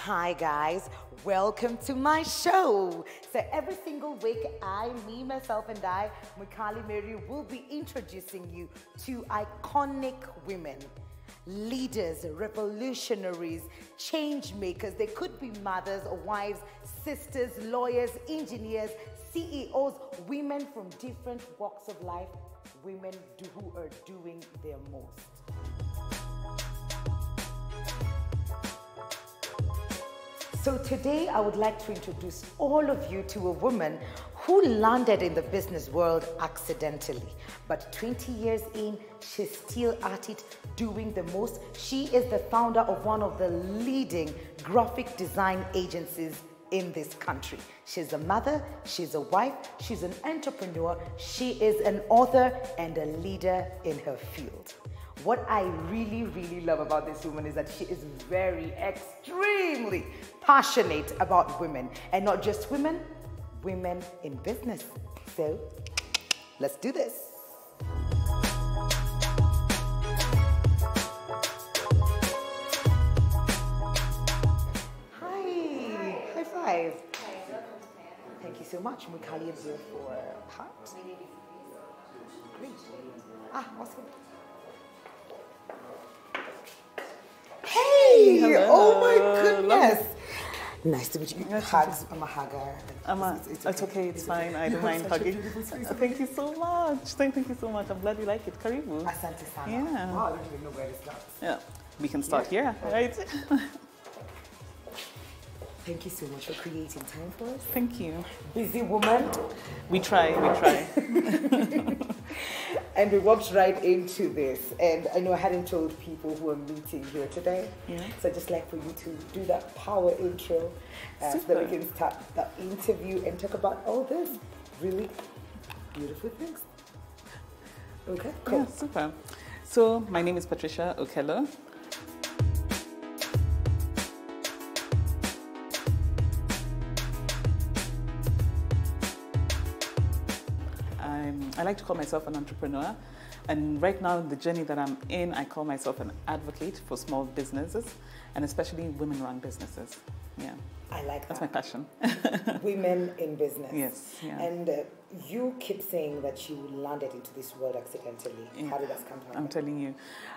Hi guys, welcome to my show. So every single week, myself and Mukali Mary, will be introducing you to iconic women, leaders, revolutionaries, change makers. They could be mothers or wives, sisters, lawyers, engineers, CEOs, women from different walks of life, women who are doing their most. So today I would like to introduce all of you to a woman who landed in the business world accidentally. But 20 years in, she's still at it, doing the most. She is the founder of one of the leading graphic design agencies in this country. She's a mother, she's a wife, she's an entrepreneur, she is an author and a leader in her field. What I really love about this woman is that she is extremely passionate about women, and not just women, women in business. So let's do this. Hi, high five. Thank you so much. Mukali is here for part. Great. Awesome. Hey! Hello. Oh my goodness! Nice to meet you. Hugs. I'm a hugger. It's okay. It's fine. I don't mind hugging. Thank you so much. Thank you so much. I'm glad you like it. Karibu. Asante sana. Yeah. Wow, I don't even know where to start. Yeah. We can start here, right? Thank you so much for creating time for us. Thank you. Busy woman. We try. And we walked right into this. And I know I hadn't told people who are meeting here today. Yeah. So I'd just like for you to do that power intro so that we can start the interview and talk about all this really beautiful things. Okay, cool. Yeah, super. So my name is Patricia Okello. I like to call myself an entrepreneur, and right now the journey that I'm in, I call myself an advocate for small businesses, and especially women-run businesses. Yeah, I like that. That's my passion. Women in business. Yes. Yeah. And you keep saying that you landed into this world accidentally. Yeah. How did that come to I'm telling you.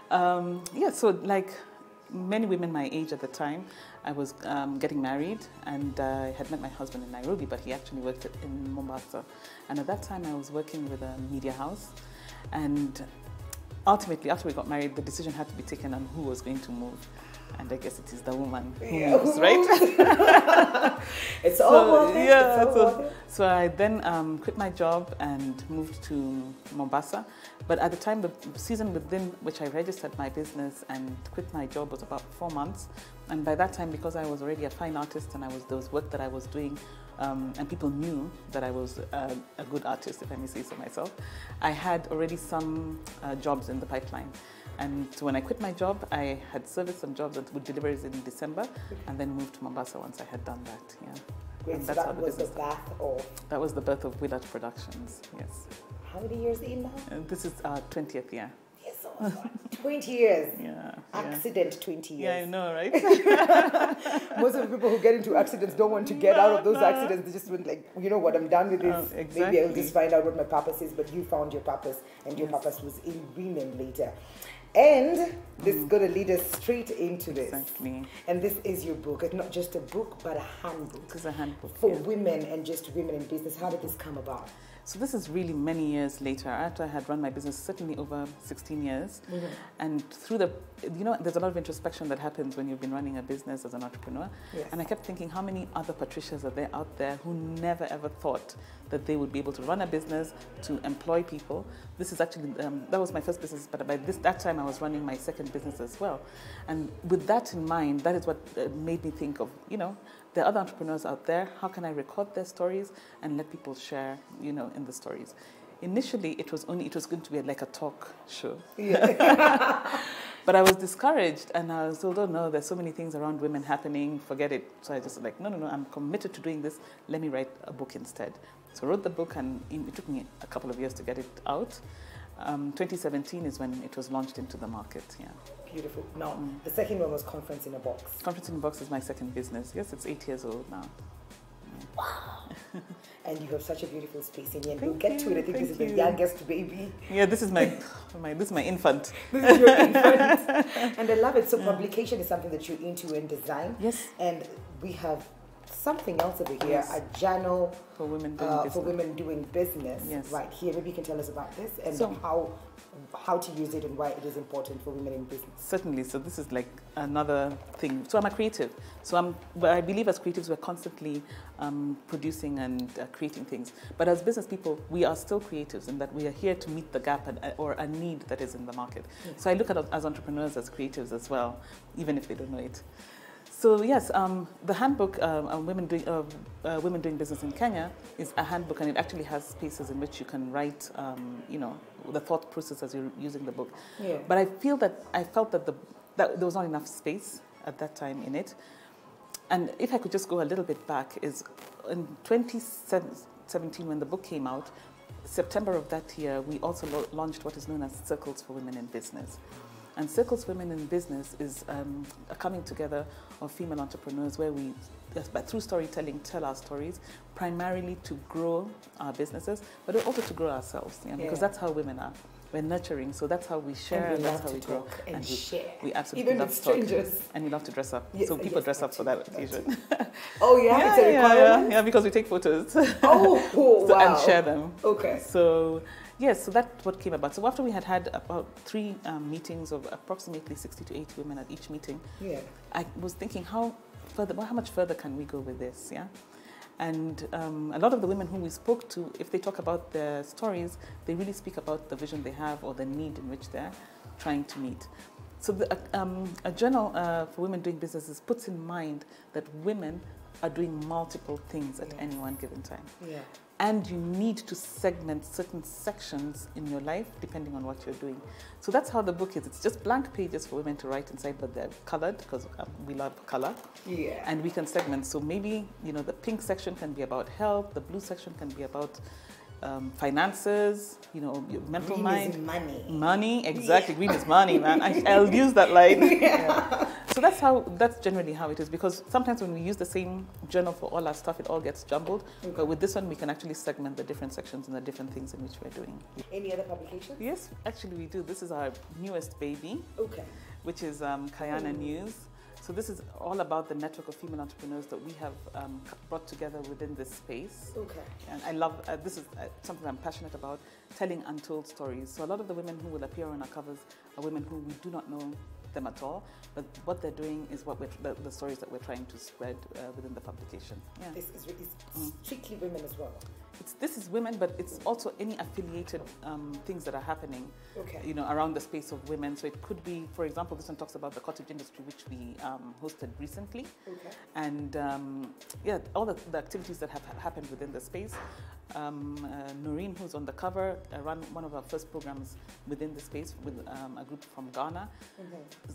Yeah. So like many women my age at the time, I was getting married, and I had met my husband in Nairobi, but he actually worked in Mombasa. And at that time, I was working with a media house. And ultimately, after we got married, the decision had to be taken on who was going to move. And I guess it is the woman who moves, right? It's all worth it. Yeah, it's all worth it. So I then quit my job and moved to Mombasa. But at the time, the season within which I registered my business and quit my job was about 4 months. And by that time, because I was already a fine artist and there was work that I was doing, and people knew that I was a good artist, if I may say so myself, I had already some jobs in the pipeline. And when I quit my job, I had serviced some jobs with deliveries in December, and then moved to Mombasa once I had done that. Yeah. Great, so that was the birth of? That was the birth of Willard Productions, yes. How many years in now? This is our 20th year. Yes, oh 20 years. Yeah. Accident 20 years. Yeah, I know, right? Most of the people who get into accidents don't want to get out of those accidents. They just went like, you know what, I'm done with this. Exactly. Maybe I'll just find out what my purpose is. But you found your purpose, and your purpose was in women later. And this is going to lead us straight into this. Exactly. And this is your book. It's not just a book, but a handbook. It's a handbook. For women and just women in business. How did this come about? So this is really many years later, after I had run my business, certainly over 16 years. Mm-hmm. And through there's a lot of introspection that happens when you've been running a business as an entrepreneur. Yes. And I kept thinking, how many other Patricias are there out there who never ever thought that they would be able to run a business, to employ people. This is actually, that was my first business, but by that time I was running my second business as well. And with that in mind, that is what made me think of, there are other entrepreneurs out there. How can I record their stories and let people share, in the stories? Initially, it was going to be like a talk show. Yeah. But I was discouraged, and I was told, oh no, there's so many things around women happening, forget it. So I just like, no, I'm committed to doing this. Let me write a book instead. So I wrote the book, and it took me a couple of years to get it out. 2017 is when it was launched into the market, yeah. Beautiful. Now, the second one was Conference in a Box. Conference in a Box is my second business. Yes, it's 8 years old now. Wow. And you have such a beautiful space in here. And we'll get to it. I think this is the youngest baby. Yeah, this is my infant. This is your infant. And I love it. So publication is something that you're into in design. Yes. And we have something else over here, a journal for women doing business. For women doing business. Yes. Right here. Maybe you can tell us about this and how to use it and why it is important for women in business. Certainly. So this is like another thing. So I'm a creative. So I believe as creatives we're constantly producing and creating things. But as business people, we are still creatives in that we are here to meet the gap or a need that is in the market. Yes. So I look at us as entrepreneurs, as creatives as well, even if they don't know it. So yes, the handbook, Women Doing Business in Kenya, is a handbook, and it actually has spaces in which you can write, the thought process as you're using the book. Yeah. But I felt that there was not enough space at that time in it. And if I could just go a little bit back, is in 2017 when the book came out, September of that year, we also launched what is known as Circles for Women in Business. And Circles for Women in Business is a coming together of female entrepreneurs where we, through storytelling, tell our stories, primarily to grow our businesses, but also to grow ourselves, because that's how women are. We're nurturing, so that's how we share, and that's how we grow. And share. We absolutely even love with strangers. Talk, and we love to dress up. Yes, so people dress up for that occasion. Oh yeah, it's a requirement? Yeah, because we take photos. Oh, wow. And share them. Okay. So yes, so that's what came about. So after we had about 3 meetings of approximately 60 to 80 women at each meeting, I was thinking how much further can we go with this, yeah? And a lot of the women whom we spoke to, if they talk about their stories, they really speak about the vision they have or the need in which they're trying to meet. So a journal for women doing businesses puts in mind that women are doing multiple things at any one given time. Yeah. And you need to segment certain sections in your life depending on what you're doing. So that's how the book is. It's just blank pages for women to write inside, but they're colored because we love color. Yeah. And we can segment. So maybe, the pink section can be about health, the blue section can be about finances, your mental green mind. Is money. Money, exactly. Green is money, man. I'll use that line. Yeah. So that's generally how it is, because sometimes when we use the same journal for all our stuff, it all gets jumbled. Okay. But with this one, we can actually segment the different sections and the different things in which we're doing. Any other publications? Yes, actually we do. This is our newest baby, which is Kayana News. So this is all about the network of female entrepreneurs that we have brought together within this space. Okay. And I love, this is something I'm passionate about, telling untold stories. So a lot of the women who will appear on our covers are women who we do not know them at all, but what they're doing is what the stories that we're trying to spread within the publication. Yeah. This is strictly women as well. This is women, but it's also any affiliated things that are happening, around the space of women. So it could be, for example, this one talks about the cottage industry, which we hosted recently, and all the activities that have happened within the space. Noreen, who's on the cover, ran one of our first programs within the space with a group from Ghana.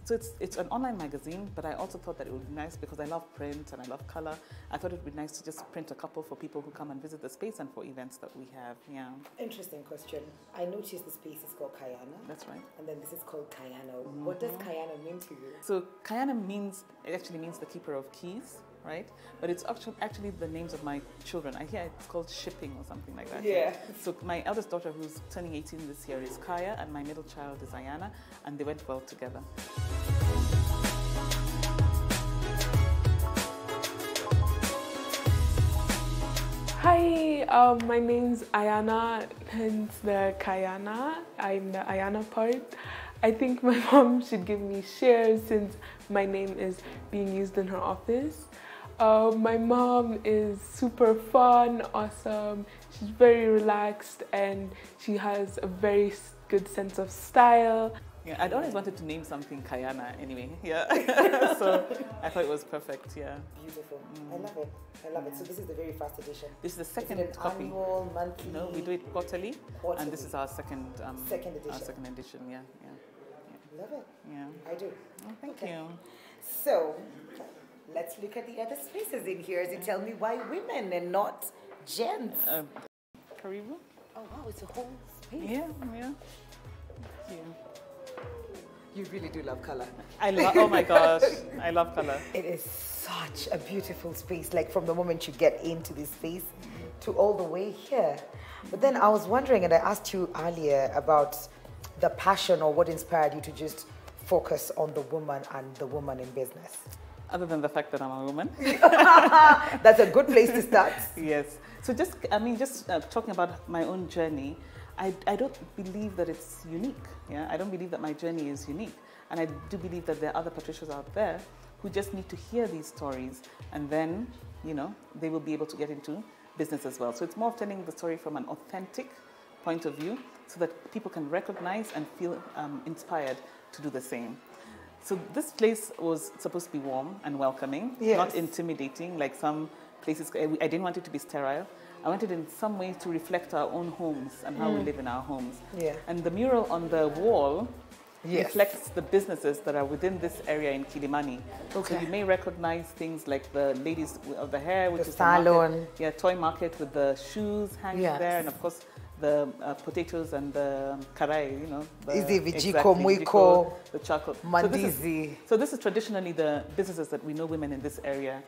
So it's an online magazine, but I also thought that it would be nice, because I love print and I love color. I thought it would be nice to just print a couple for people who come and visit the space and for events that we have. Yeah. Interesting question. I noticed the space is called Kayana. That's right. And then this is called Kayana. What does Kayana mean to you? So Kayana actually means the keeper of keys, right? But it's actually the names of my children. I hear it's called shipping or something like that. Yeah. So my eldest daughter, who's turning 18 this year, is Kaya, and my middle child is Ayana, and they went well together. Hi, my name's Ayana, hence the Kayana. I'm the Ayana part. I think my mom should give me shares since my name is being used in her office. My mom is super fun, awesome. She's very relaxed and she has a very good sense of style. Yeah, I'd always wanted to name something Kayana anyway. Yeah. So I thought it was perfect. Yeah. Beautiful. I love it. I love it. So this is the very first edition. This is the second copy. Annual, monthly? No, we do it quarterly. And this is our second edition. Our second edition. Yeah. Love it. Yeah. I do. Oh, thank you. So let's look at the other spaces in here. So tell me why women and not gents. Karibu. Oh wow, it's a whole space. Yeah. you. You really do love color. I love, oh my gosh, I love color. It is such a beautiful space, like from the moment you get into this space to all the way here. But then I was wondering, and I asked you earlier about the passion or what inspired you to just focus on the woman and the woman in business. Other than the fact that I'm a woman. That's a good place to start. Yes. So just talking about my own journey, I don't believe that it's unique. Yeah, I don't believe that my journey is unique. And I do believe that there are other Patricias out there who just need to hear these stories, and then, you know, they will be able to get into business as well. So it's more of telling the story from an authentic point of view so that people can recognize and feel inspired to do the same. So this place was supposed to be warm and welcoming, yes, not intimidating like some places. I didn't want it to be sterile. I wanted in some way to reflect our own homes and how we live in our homes. Yeah. And the mural on the wall, yes, reflects the businesses that are within this area in Kilimani. Okay. So you may recognize things like the ladies of the hair, which the is salon. the market, yeah, toy market with the shoes hanging Yes, there, and of course the potatoes and the karai, you know. Mwiko, the chocolate. Mandizi. So this is traditionally the businesses that we know women in this area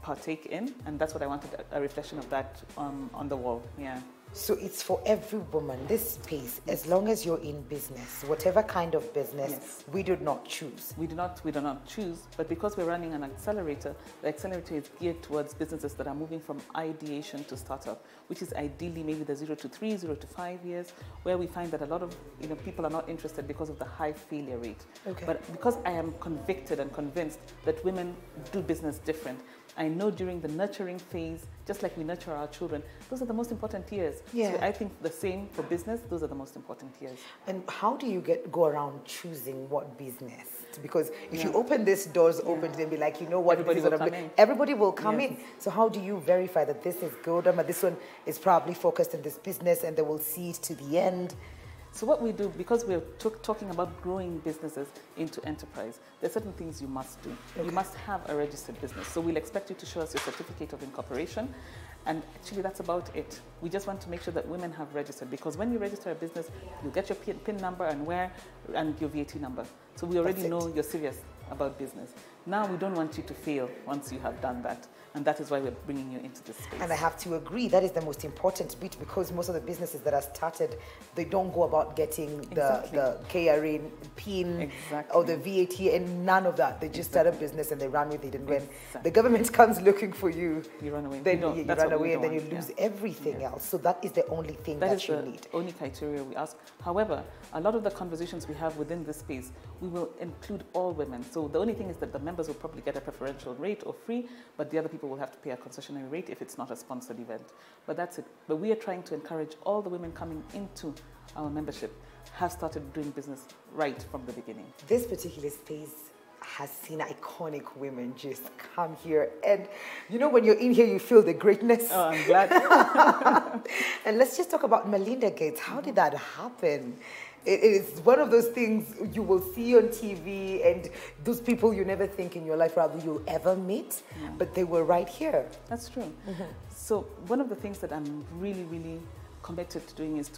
partake in, and that's what I wanted, a reflection of that on the wall, yeah. So it's for every woman, this space, as long as you're in business, whatever kind of business, Yes. we do not choose. We do not choose, but because we're running an accelerator, the accelerator is geared towards businesses that are moving from ideation to startup, which is ideally maybe the 0 to 3, 0 to 5 years, where we find that a lot of people are not interested because of the high failure rate. Okay. But because I am convicted and convinced that women do business different, I know during the nurturing phase, just like we nurture our children, those are the most important years. Yeah. So I think the same for business, those are the most important years. And how do you go around choosing what business? Because if you open this, doors open, and be like, you know what, Everybody will come in. Everybody will come Yes. in. So how do you verify that this is good, but this one is probably focused in this business and they will see it to the end? So what we do, because we're talking about growing businesses into enterprise, there are certain things you must do. Okay. You must have a registered business. So we'll expect you to show us your certificate of incorporation. And actually that's about it. We just want to make sure that women have registered, because when you register a business, you get your PIN number and your VAT number. So we already know you're serious about business. Now we don't want you to fail once you have done that. And that is why we're bringing you into this space. And I have to agree, that is the most important bit, because most of the businesses that are started, they don't go about getting the KRA PIN or the VAT and none of that. They just start a business and they run with it. And when the government comes looking for you, you run away. Then you run away and then you lose Yeah. everything else. So that is the only thing that you need. That is the only criteria we ask. However, a lot of the conversations we have within this space, we will include all women. So the only thing is that the members will probably get a preferential rate or free, but the other people will have to pay a concessionary rate if it's not a sponsored event. But that's it. But we are trying to encourage all the women coming into our membership have started doing business right from the beginning. This particular space has seen iconic women just come here, and you know, when you're in here you feel the greatness. Oh, I'm glad. And let's just talk about Melinda Gates. How did that happen? It is one of those things you will see on TV, and those people you never think in your life probably you'll ever meet, but they were right here. That's true. So one of the things that I'm really, really committed to doing is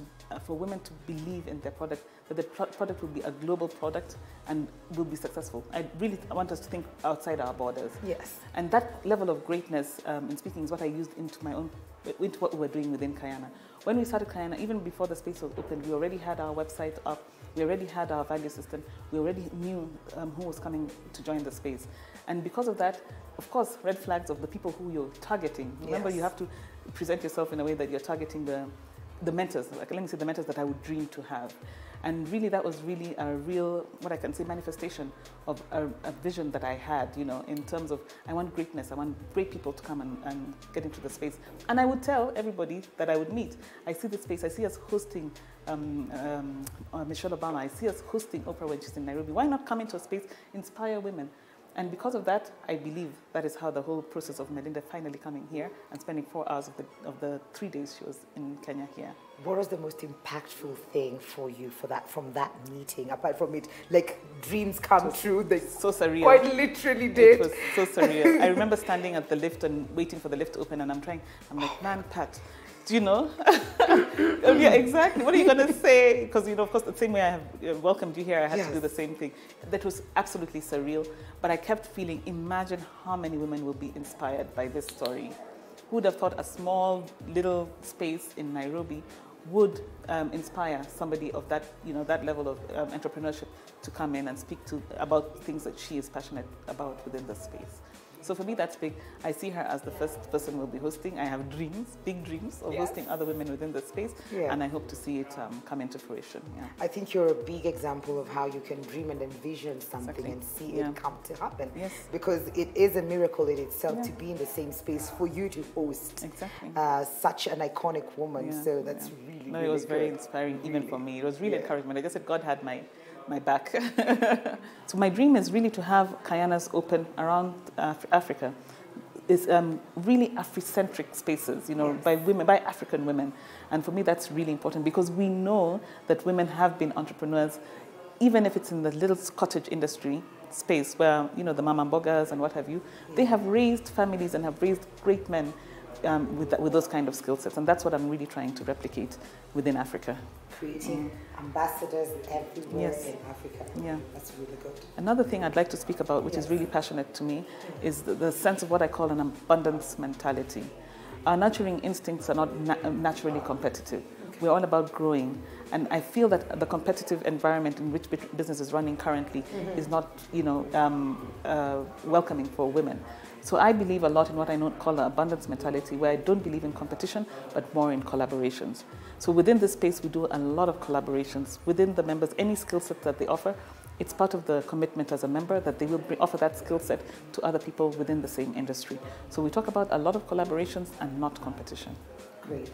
for women to believe in their product, that the product will be a global product and will be successful. I want us to think outside our borders. Yes. And that level of greatness, in speaking, is what I used into what we were doing within Kayana. When we started Kayana, even before the space was open, we already had our website up, we already had our value system, we already knew who was coming to join the space. And because of that, of course, red flags of the people who you're targeting. Remember, you have to present yourself in a way that you're targeting the mentors, like, let me say, the mentors that I would dream to have. And really, that was really a real, what I can say, manifestation of a vision that I had, you know, in terms of, I want greatness, I want great people to come and get into the space. And I would tell everybody that I would meet, I see the space, I see us hosting Michelle Obama, I see us hosting Oprah when she's in Nairobi. Why not come into a space, inspire women? And because of that, I believe that is how the whole process of Melinda finally coming here and spending 4 hours of the 3 days she was in Kenya here. What was the most impactful thing for you from that meeting, apart from it, like dreams come true? They so surreal. Quite literally did. It was so surreal. I remember standing at the lift and waiting for the lift to open, and I'm like, man, Pat, Do you know? Yeah, exactly. What are you going to say? Because, you know, of course, the same way I have welcomed you here, I had to do the same thing. That was absolutely surreal. But I kept feeling, imagine how many women will be inspired by this story. Who would have thought a small little space in Nairobi would inspire somebody of that, you know, that level of entrepreneurship to come in and speak about things that she is passionate about within the space. So for me, that's big. I see her as the first person we'll be hosting. I have dreams, big dreams of hosting other women within the space, and I hope to see it come into fruition. Yeah. I think you're a big example of how you can dream and envision something and see it come to happen. Yes. Because it is a miracle in itself to be in the same space for you to host such an iconic woman. So that's really, no, it was very inspiring, even for me. It was really encouragement. I just said God had my back. So my dream is really to have Kayanas open around Africa. It's really Afrocentric spaces, you know, by women, by African women. And for me, that's really important because we know that women have been entrepreneurs, even if it's in the little cottage industry space where, you know, the mama mbogas and what have you, they have raised families and have raised great men with those kind of skill sets. And that's what I'm really trying to replicate within Africa. Creating ambassadors everywhere in Africa. Yeah. That's really good. Another thing I'd like to speak about, which is really passionate to me, is the sense of what I call an abundance mentality. Our nurturing instincts are not naturally competitive. We're all about growing. And I feel that the competitive environment in which business is running currently is not, you know, welcoming for women. So I believe a lot in what I call the abundance mentality, where I don't believe in competition, but more in collaborations. So within this space, we do a lot of collaborations. Within the members, any skill set that they offer, it's part of the commitment as a member that they will offer that skill set to other people within the same industry. So we talk about a lot of collaborations and not competition. Great.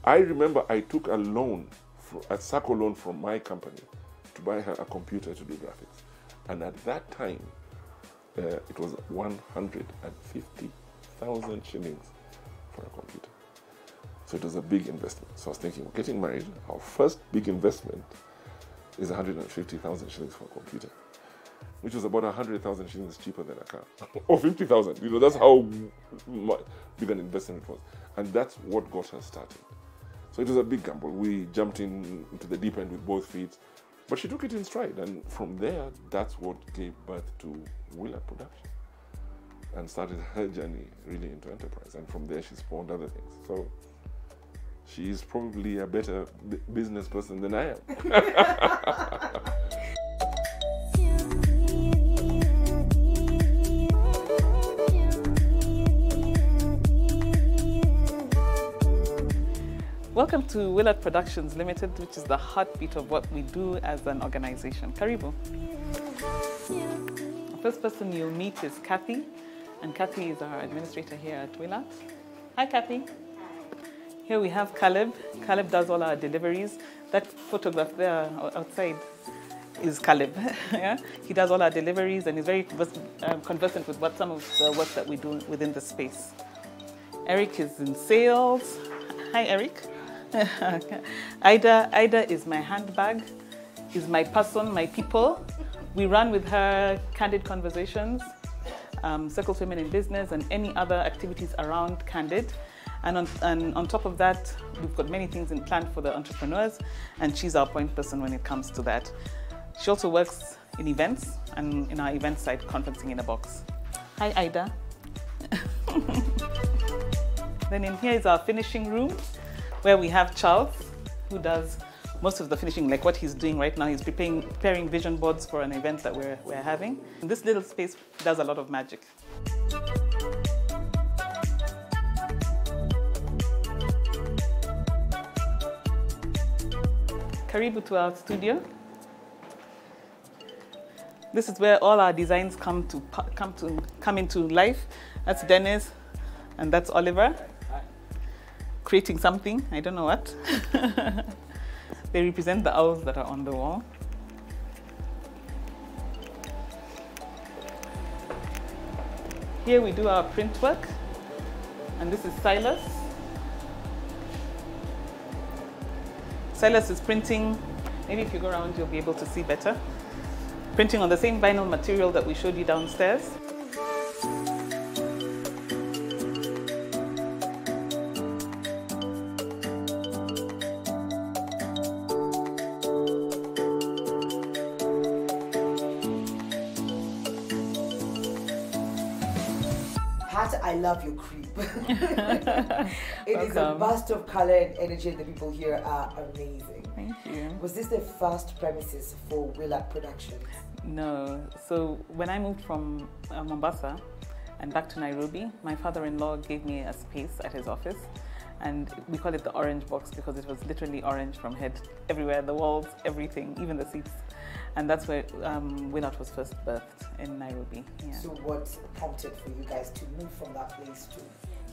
I remember I took a loan, a SACCO loan from my company to buy her a computer to do graphics. And at that time, it was 150,000 shillings for a computer. So it was a big investment. So I was thinking, we're getting married, our first big investment is 150,000 shillings for a computer, which was about 100,000 shillings cheaper than a car, or 50,000. You know, that's how big an investment it was. And that's what got us started. So it was a big gamble. We jumped into the deep end with both feet, but she took it in stride. And from there, that's what gave birth to Willard Productions and started her journey really into enterprise. And from there, she spawned other things. So she's probably a better business person than I am. Welcome to Willard Productions Limited, which is the heartbeat of what we do as an organization. Karibu. The first person you'll meet is Kathy, and Kathy is our administrator here at Willard. Hi, Kathy. Here we have Caleb. Caleb does all our deliveries. That photograph there outside is Caleb. Yeah? He does all our deliveries and is very conversant with some of the work that we do within the space. Eric is in sales. Hi, Eric. Ida is my handbag, is my person, my people. We run with her Candid Conversations, Circles Women in Business, and any other activities around Candid. And on top of that, we've got many things in plan for the entrepreneurs, and she's our point person when it comes to that. She also works in events and in our event side, Conferencing in a Box. Hi, Ida. Then in here is our finishing room, where we have Charles, who does most of the finishing, like what he's doing right now. He's preparing vision boards for an event that we're having. And this little space does a lot of magic. Karibu to our studio. This is where all our designs come into life. That's Dennis, and that's Oliver. creating something. I don't know what. They represent the owls that are on the wall. Here we do our print work, and this is Silas. Silas is printing, maybe if you go around you'll be able to see better. Printing on the same vinyl material that we showed you downstairs. Pat, I love your creep. It is a burst of color and energy, and the people here are amazing. Thank you. Was this the first premises for Willard Productions? No. So when I moved from Mombasa and back to Nairobi, my father-in-law gave me a space at his office, and we call it the orange box because it was literally orange from head everywhere, the walls, everything, even the seats. And that's where Willard was first birthed, in Nairobi. Yeah. So what prompted for you guys to move from that place to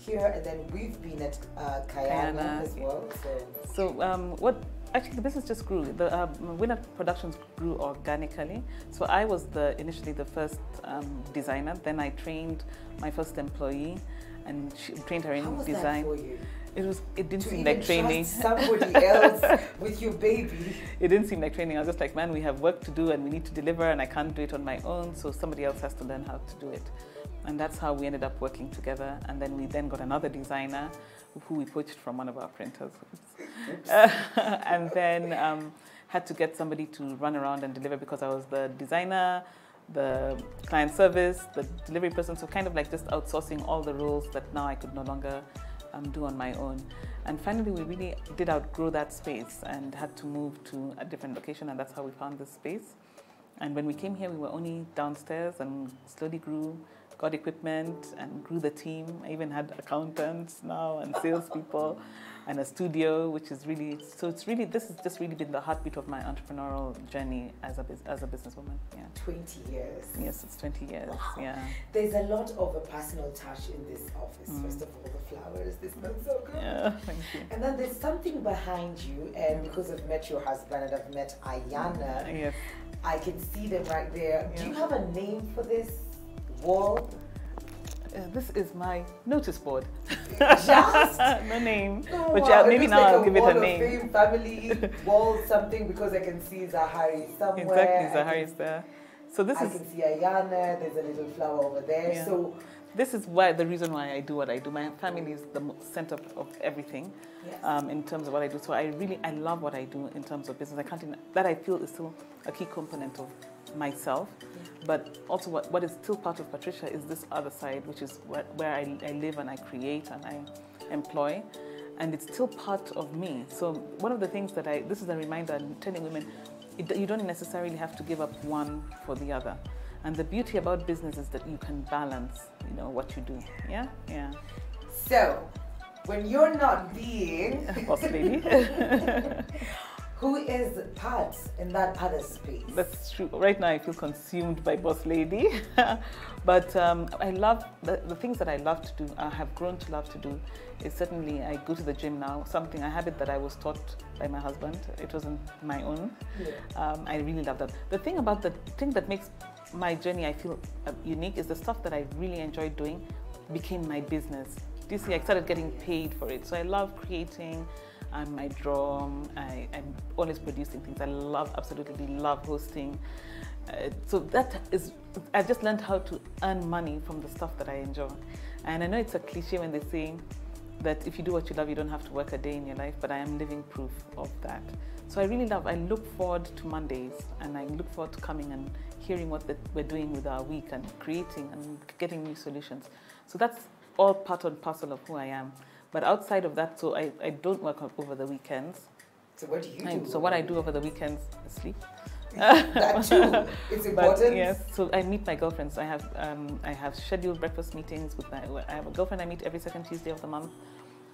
here? And then we've been at Kayana as well. So what actually the business just grew. The Willard Productions grew organically. So I was initially the first designer. Then I trained my first employee, and she trained her in design. How was that for you? It didn't seem like training. Somebody else with your baby. It didn't seem like training. I was just like, man, we have work to do and we need to deliver, and I can't do it on my own, so somebody else has to learn how to do it. And that's how we ended up working together. And then we got another designer who we poached from one of our printers. And then had to get somebody to run around and deliver because I was the designer, the client service, the delivery person. So kind of like just outsourcing all the roles that now I could no longer do on my own. And finally we really did outgrow that space and had to move to a different location, and that's how we found this space. And when we came here we were only downstairs, and slowly grew, got equipment and grew the team. I even had accountants now and salespeople and a studio, which is really, so it's really, this has just really been the heartbeat of my entrepreneurial journey as a businesswoman. Yeah. 20 years. Yes, it's 20 years. Wow. Yeah. There's a lot of a personal touch in this office. First of all, the flowers, they smell so good. Yeah, thank you. And then there's something behind you, and because I've met your husband and I've met Ayana, yes, I can see them right there. Yeah. Do you have a name for this wall? This is my notice board. Just? No name. Oh, but wow. yeah, maybe now like I'll give it a name. Wall of Fame family wall something, because I can see Zahari somewhere. Exactly, Zahari's there. So this I can see Ayana, there's a little flower over there. Yeah. So this is the reason why I do what I do. My family is the center of everything. Yes. In terms of what I do. So I love what I do in terms of business. That I feel is still a key component of myself. Yeah. But also what is still part of Patricia is this other side, which is where I live and I create and I employ. And it's still part of me. So one of the things this is a reminder I'm telling women, you don't necessarily have to give up one for the other. And the beauty about business is that you can balance, what you do. Yeah? Yeah. So, when you're not being boss lady, who is Pat in that other space? That's true. Right now I feel consumed by boss lady. But I love, the things that I love to do, I have grown to love to do, is certainly I go to the gym now, a habit that I was taught by my husband. It wasn't my own. Yeah. I really love that. The thing that makes my journey, I feel unique, is the stuff that I really enjoyed doing became my business. You see, I started getting paid for it. So I love creating. I draw. I'm always producing things. I absolutely love hosting. So I've just learned how to earn money from the stuff that I enjoy. And I know it's a cliche when they say that if you do what you love, you don't have to work a day in your life, but I am living proof of that. So I look forward to Mondays, and I look forward to coming and hearing what we're doing with our week and creating and getting new solutions. So that's all part and parcel of who I am. But outside of that, so I don't work over the weekends. So what do you do? So what I do over the weekends is sleep. That too. It's important. But yes, so I meet my girlfriends. I have scheduled breakfast meetings with I have a girlfriend I meet every second Tuesday of the month.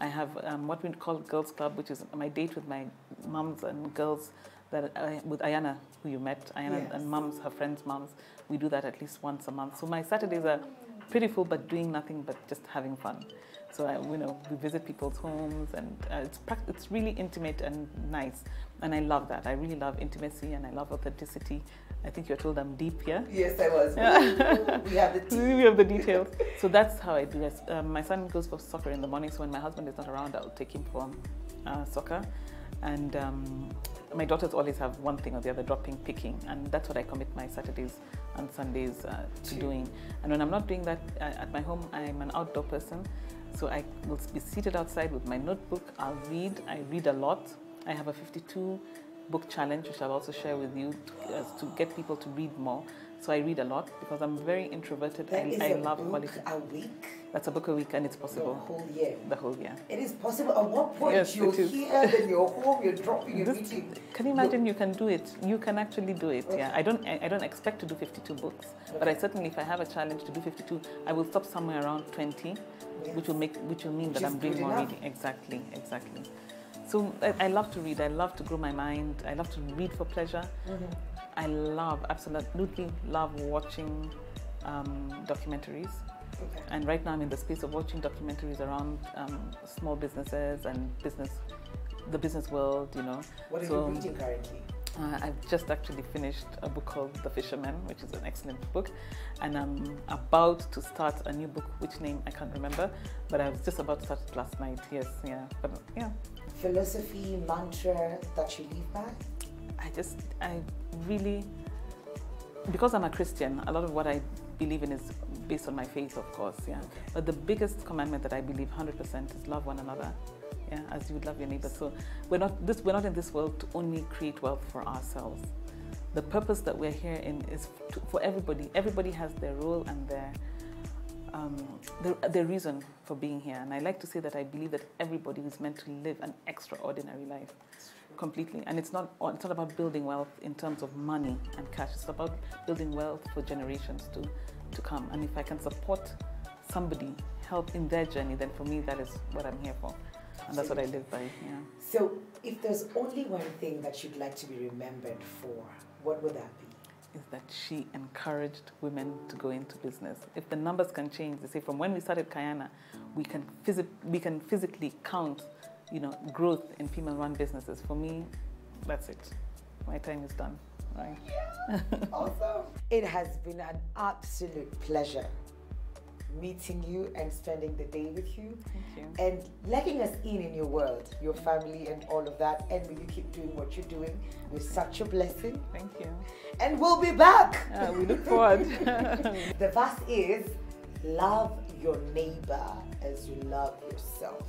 I have what we call Girls Club, which is my date with my mums and girls with Ayana, who you met, Ayana, yes, and mums, her friends' mums. We do that at least once a month. So my Saturdays are pretty full, but doing nothing but just having fun. So we visit people's homes, and it's really intimate and nice, and I love that. I really love intimacy, and I love authenticity. I think you're told I'm deep here. Yes, I was. Yeah. We have the tea. We have the details. So that's how I do it. My son goes for soccer in the morning, so when my husband is not around, I'll take him for soccer. And my daughters always have one thing or the other, dropping, picking, and that's what I commit my Saturdays and Sundays to doing. And when I'm not doing that at my home, I'm an outdoor person. So I will be seated outside with my notebook. I'll read. I read a lot. I have a 52 book challenge, which I'll also share with you to get people to read more. So I read a lot because I'm very introverted. I love quality. A week? That's a book a week, and it's possible. The whole year? The whole year. It is possible. At what point yes, you're here, then you're home, you're dropping, you're reading? Can you imagine? You can do it. You can actually do it. Okay. Yeah. I don't expect to do 52 books, okay. But I certainly, if I have a challenge to do 52, I will stop somewhere around 20, yes. which will mean that I'm doing more reading. Exactly. So I love to read. I love to grow my mind. I love to read for pleasure. Mm-hmm. I absolutely love watching documentaries. Okay. And right now I'm in the space of watching documentaries around small businesses and the business world, What are you reading currently? I've just actually finished a book called The Fisherman, which is an excellent book. And I'm about to start a new book, which name I can't remember, but I was just about to start it last night. Yes, yeah. But yeah. Philosophy, mantra that you live by? I really, because I'm a Christian, a lot of what I believe in is based on my faith, of course, yeah. Okay. But the biggest commandment that I believe 100% is love one another, yeah, as you would love your neighbor. So we're not in this world to only create wealth for ourselves. The purpose that we're here in is for everybody. Everybody has their role and their reason for being here. And I like to say that I believe that everybody is meant to live an extraordinary life. Completely. And it's not about building wealth in terms of money and cash. It's about building wealth for generations to come. And if I can support somebody, help in their journey, then for me that is what I'm here for. And that's what I live by. Yeah. So if there's only one thing that you'd like to be remembered for, what would that be? Is that she encouraged women to go into business. If the numbers can change, they say from when we started Kayana, we can physically count growth in female-run businesses. For me, that's it. My time is done, right? Yeah. Awesome. It has been an absolute pleasure meeting you and spending the day with you. Thank you. And letting us in your world, your family and all of that. And will you keep doing what you're doing? We're such a blessing. Thank you. And we'll be back. We look forward. The verse is, love your neighbor as you love yourself.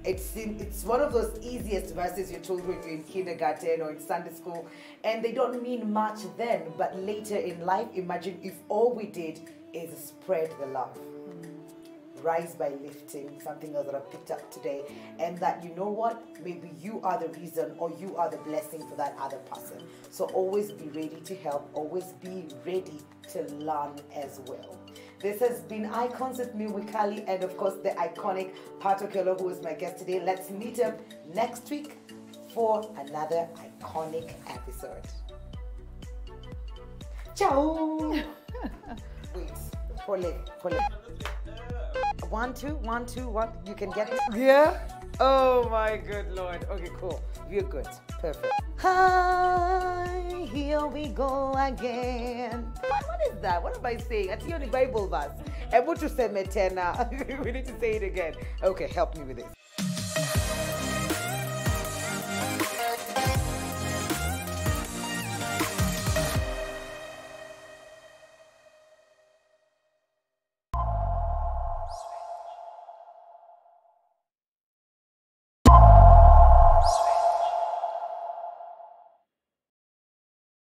It's one of those easiest verses you're told when you're in kindergarten or in Sunday school, and they don't mean much then, but later in life, imagine if all we did is spread the love. Rise by lifting, something else that I picked up today, and that maybe you are the reason or you are the blessing for that other person. So always be ready to help, always be ready to learn as well. This has been Icons with me, Wikali, and of course the iconic Patricia, who is my guest today. Let's meet up next week for another iconic episode. Ciao! Wait, pull it. 1, 2, 1, 2, 1. You can get it? Yeah? Oh my good Lord. Okay, cool. You're good. Perfect. Hi, here we go again. What is that? What am I saying? It's the only Bible verse. We need to say it again. Okay, help me with this.